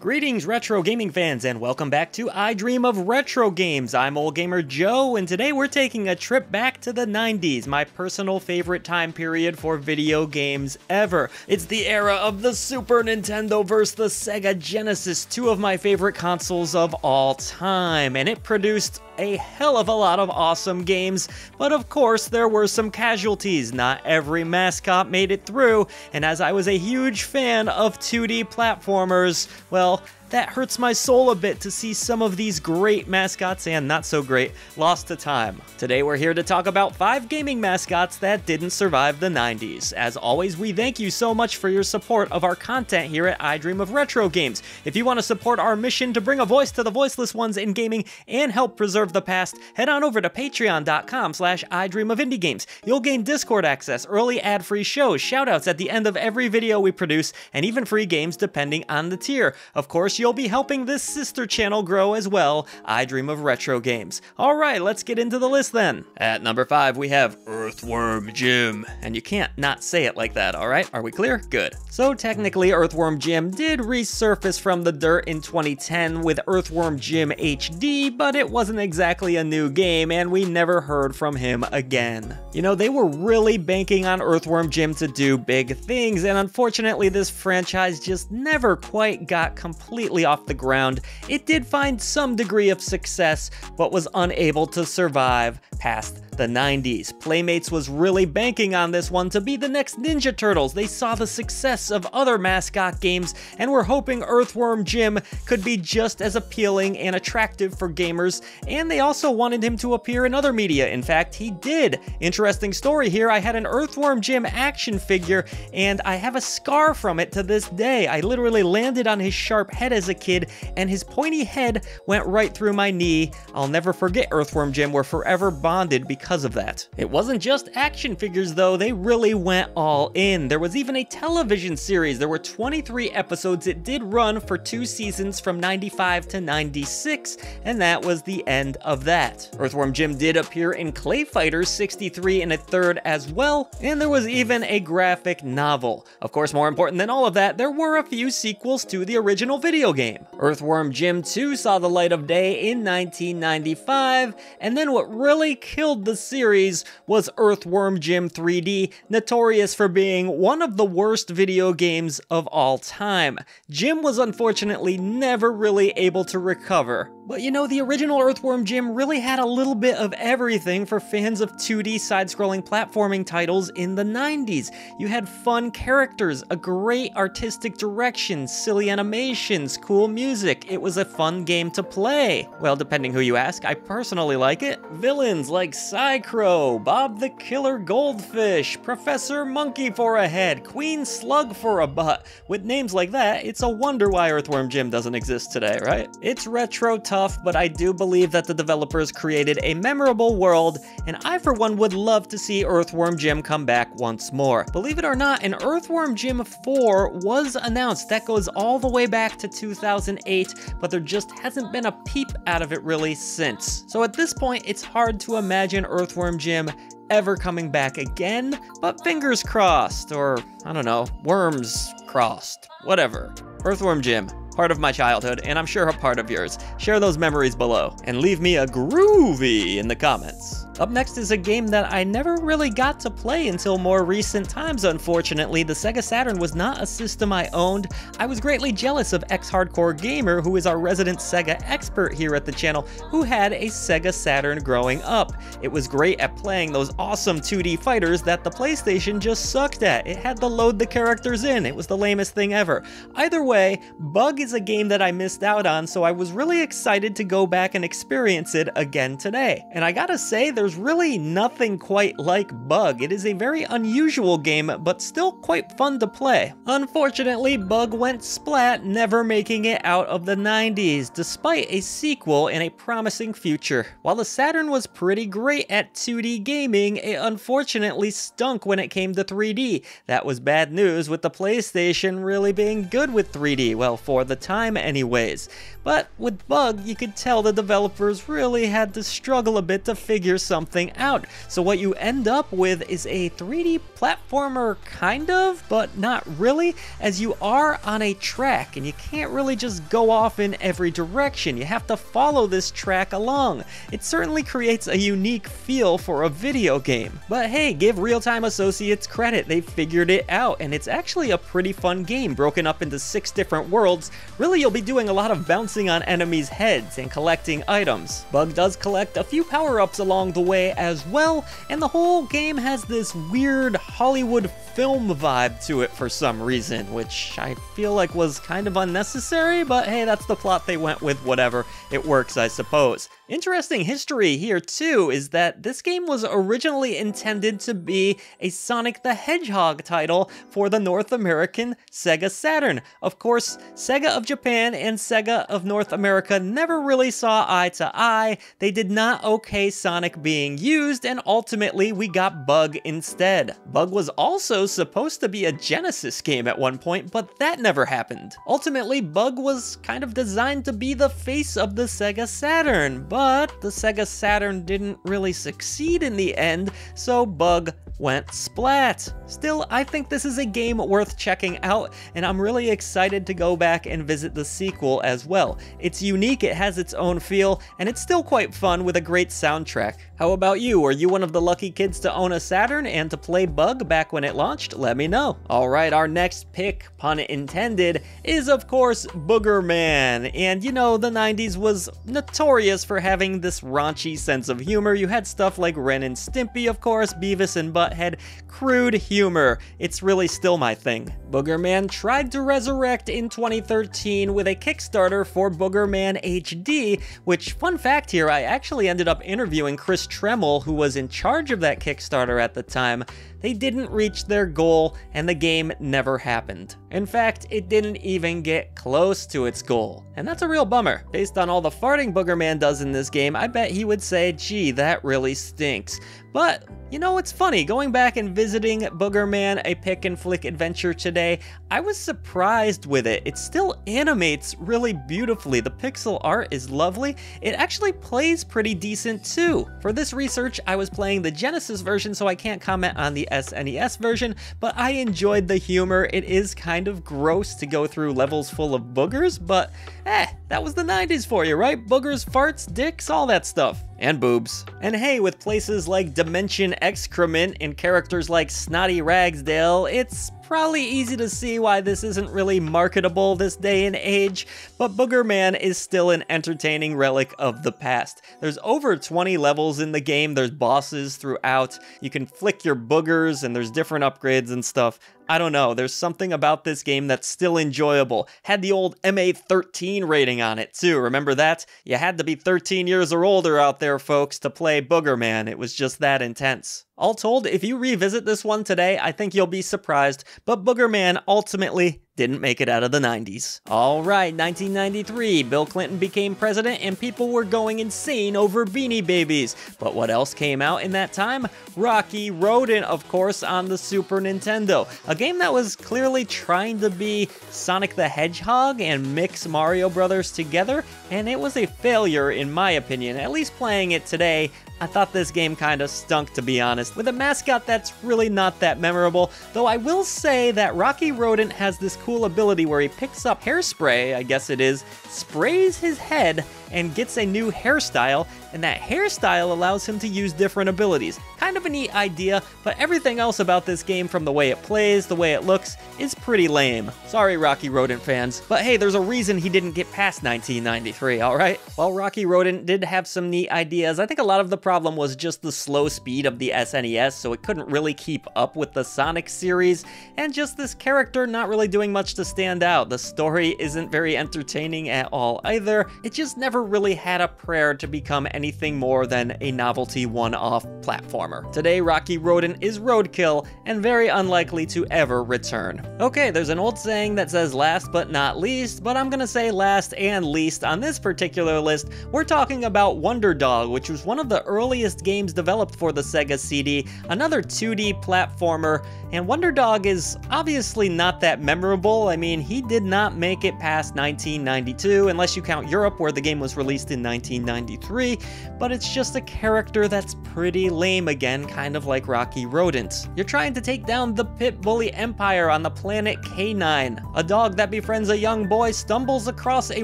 Greetings retro gaming fans and welcome back to I Dream of Retro Games. I'm Old Gamer Joe and today we're taking a trip back to the 90s, my personal favorite time period for video games ever. It's the era of the Super Nintendo versus the Sega Genesis, two of my favorite consoles of all time, and it produced a hell of a lot of awesome games, but of course there were some casualties. Not every mascot made it through, and as I was a huge fan of 2D platformers, well, that hurts my soul a bit to see some of these great mascots and not so great lost to time. Today we're here to talk about 5 gaming mascots that didn't survive the 90s. As always, we thank you so much for your support of our content here at I Dream of Retro Games. If you want to support our mission to bring a voice to the voiceless ones in gaming and help preserve the past, head on over to patreon.com/idreamofindiegames. You'll gain Discord access, early ad-free shows, shoutouts at the end of every video we produce, and even free games depending on the tier. Of course, you'll be helping this sister channel grow as well, I Dream of Retro Games. Alright, let's get into the list then. At number 5, we have Earthworm Jim. And you can't not say it like that, alright? Are we clear? Good. So technically, Earthworm Jim did resurface from the dirt in 2010 with Earthworm Jim HD, but it wasn't exactly a new game, and we never heard from him again. You know, they were really banking on Earthworm Jim to do big things, and unfortunately this franchise just never quite got completely off the ground. It did find some degree of success, but was unable to survive past the 90s. Playmates was really banking on this one to be the next Ninja Turtles. They saw the success of other mascot games and were hoping Earthworm Jim could be just as appealing and attractive for gamers, and they also wanted him to appear in other media. In fact, he did. Interesting story here, I had an Earthworm Jim action figure and I have a scar from it to this day. I literally landed on his sharp head as a kid and his pointy head went right through my knee. I'll never forget Earthworm Jim. We're forever bonded because of that. It wasn't just action figures though, they really went all in. There was even a television series. There were 23 episodes. It did run for 2 seasons from 95 to 96, and that was the end of that. Earthworm Jim did appear in Clay Fighters 63 and a third as well, and there was even a graphic novel. Of course, more important than all of that, there were a few sequels to the original video game. Earthworm Jim 2 saw the light of day in 1995, and then what really killed the series was Earthworm Jim 3D, notorious for being one of the worst video games of all time. Jim was unfortunately never really able to recover. But you know, the original Earthworm Jim really had a little bit of everything for fans of 2D side-scrolling platforming titles in the 90s. You had fun characters, a great artistic direction, silly animations, cool music. It was a fun game to play. Well, depending who you ask, I personally like it. Villains like Psy-Crow, Bob the Killer Goldfish, Professor Monkey for a head, Queen Slug for a butt. With names like that, it's a wonder why Earthworm Jim doesn't exist today, right? It's retro tough, but I do believe that the developers created a memorable world, and I for one would love to see Earthworm Jim come back once more. Believe it or not, an Earthworm Jim 4 was announced. That goes all the way back to 2008, but there just hasn't been a peep out of it really since. So at this point, it's hard to imagine Earthworm Jim ever coming back again, but fingers crossed, or I don't know, worms crossed, whatever. Earthworm Jim, part of my childhood, and I'm sure a part of yours. Share those memories below, and leave me a groovy in the comments. Up next is a game that I never really got to play until more recent times, unfortunately. The Sega Saturn was not a system I owned. I was greatly jealous of X-Hardcore Gamer, who is our resident Sega expert here at the channel, who had a Sega Saturn growing up. It was great at playing those awesome 2D fighters that the PlayStation just sucked at. It had to load the characters in. It was the lamest thing ever. Either way, Bug is a game that I missed out on, so I was really excited to go back and experience it again today. And I gotta say, there's really nothing quite like Bug. It is a very unusual game, but still quite fun to play. Unfortunately, Bug went splat, never making it out of the 90s, despite a sequel and a promising future. While the Saturn was pretty great at 2D gaming, it unfortunately stunk when it came to 3D. That was bad news, with the PlayStation really being good with 3D, well, for the time anyways. But with Bug, you could tell the developers really had to struggle a bit to figure something out. So what you end up with is a 3D platformer kind of, but not really, as you are on a track and you can't really just go off in every direction. You have to follow this track along. It certainly creates a unique feel for a video game. But hey, give Real Time Associates credit, they figured it out, and it's actually a pretty fun game broken up into 6 different worlds. Really, you'll be doing a lot of bouncing on enemies' heads and collecting items. Bug does collect a few power-ups along the way as well, and the whole game has this weird Hollywood film vibe to it for some reason, which I feel like was kind of unnecessary, but hey, that's the plot they went with, whatever. It works, I suppose. Interesting history here too is that this game was originally intended to be a Sonic the Hedgehog title for the North American Sega Saturn. Of course, Sega of Japan and Sega of North America never really saw eye to eye. They did not okay Sonic being used, and ultimately we got Bug instead. Bug was also supposed to be a Genesis game at one point, but that never happened. Ultimately, Bug was kind of designed to be the face of the Sega Saturn, but the Sega Saturn didn't really succeed in the end, so Bug went splat. Still, I think this is a game worth checking out, and I'm really excited to go back and visit the sequel as well. It's unique, it has its own feel, and it's still quite fun with a great soundtrack. How about you? Are you one of the lucky kids to own a Saturn and to play Bug back when it launched? Let me know. Alright, our next pick, pun intended, is of course Boogerman. And you know, the 90s was notorious for having this raunchy sense of humor. You had stuff like Ren and Stimpy, of course, Beavis and Butthead, crude humor. It's really still my thing. Boogerman tried to resurrect in 2013 with a Kickstarter for Boogerman HD, which, fun fact here, I actually ended up interviewing Chris Tremmel, who was in charge of that Kickstarter at the time. They didn't reach their goal, and the game never happened. In fact, it didn't even get close to its goal. And that's a real bummer. Based on all the farting Boogerman does in this game, I bet he would say, gee, that really stinks. But, you know, it's funny, going back and visiting Boogerman, a pick and flick adventure today, I was surprised with it. It still animates really beautifully. The pixel art is lovely. It actually plays pretty decent too. For this research, I was playing the Genesis version, so I can't comment on the SNES version, but I enjoyed the humor. It is kind of gross to go through levels full of boogers, but that was the 90s for you, right? Boogers, farts, dicks, all that stuff. And boobs. And hey, with places like Dimension Excrement and characters like Snotty Ragsdale, it's probably easy to see why this isn't really marketable this day and age, but Boogerman is still an entertaining relic of the past. There's over 20 levels in the game, there's bosses throughout, you can flick your boogers, and there's different upgrades and stuff. I don't know, there's something about this game that's still enjoyable. Had the old MA13 rating on it too, remember that? You had to be 13 years or older out there, folks, to play Boogerman. It was just that intense. All told, if you revisit this one today, I think you'll be surprised, but Boogerman ultimately didn't make it out of the 90s. Alright, 1993, Bill Clinton became president and people were going insane over Beanie Babies. But what else came out in that time? Rocky Rodent, of course, on the Super Nintendo. A game that was clearly trying to be Sonic the Hedgehog and mix Mario Brothers together, and it was a failure in my opinion. At least playing it today, I thought this game kinda stunk, to be honest, with a mascot that's really not that memorable, though I will say that Rocky Rodent has this cool ability where he picks up hairspray, I guess it is, sprays his head, and gets a new hairstyle, and that hairstyle allows him to use different abilities. Kind of a neat idea, but everything else about this game, from the way it plays, the way it looks, is pretty lame. Sorry, Rocky Rodent fans, but hey, there's a reason he didn't get past 1993, alright? While Rocky Rodent did have some neat ideas, I think a lot of the problem was just the slow speed of the SNES, so it couldn't really keep up with the Sonic series, and just this character not really doing much to stand out. The story isn't very entertaining at all either. It just never really had a prayer to become anything more than a novelty one-off platformer. Today, Rocky Rodent is roadkill and very unlikely to ever return. Okay, there's an old saying that says last but not least, but I'm gonna say last and least on this particular list. We're talking about Wonder Dog, which was one of the earliest games developed for the Sega CD, another 2D platformer, and Wonder Dog is obviously not that memorable. I mean, he did not make it past 1992, unless you count Europe where the game was released in 1993, but it's just a character that's pretty lame again, kind of like Rocky Rodent. You're trying to take down the Pit Bully Empire on the planet K9. A dog that befriends a young boy stumbles across a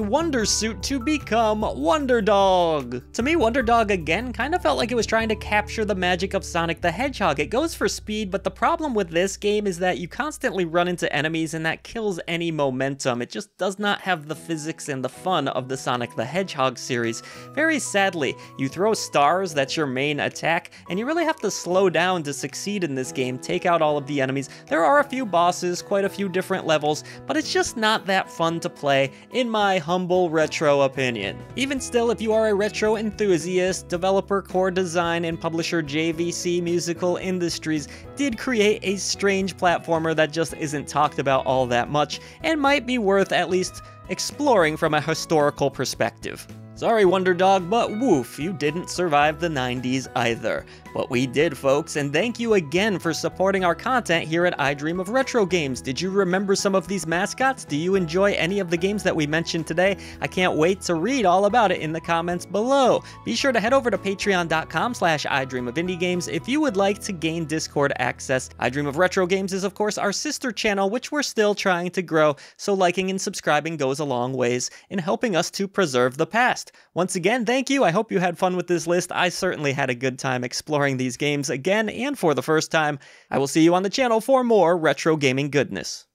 wonder suit to become Wonder Dog. To me, Wonder Dog again kind of felt like it was trying to capture the magic of Sonic the Hedgehog. It goes for speed, but the problem with this game is that you constantly run into enemies and that kills any momentum. It just does not have the physics and the fun of the Sonic the Hedgehog series. Very sadly, you throw stars, that's your main attack, and you really have to slow down to succeed in this game, take out all of the enemies. There are a few bosses, quite a few different levels, but it's just not that fun to play, in my humble retro opinion. Even still, if you are a retro enthusiast, developer Core Design and publisher JVC Musical Industries did create a strange platformer that just isn't talked about all that much, and might be worth at least exploring from a historical perspective. Sorry, Wonder Dog, but woof, you didn't survive the 90s either. But we did, folks, and thank you again for supporting our content here at I Dream of Retro Games. Did you remember some of these mascots? Do you enjoy any of the games that we mentioned today? I can't wait to read all about it in the comments below. Be sure to head over to patreon.com/idreamofindiegames if you would like to gain Discord access. I Dream of Retro Games is, of course, our sister channel, which we're still trying to grow, so liking and subscribing goes a long ways in helping us to preserve the past. Once again, thank you. I hope you had fun with this list. I certainly had a good time exploring these games again and for the first time. I will see you on the channel for more retro gaming goodness.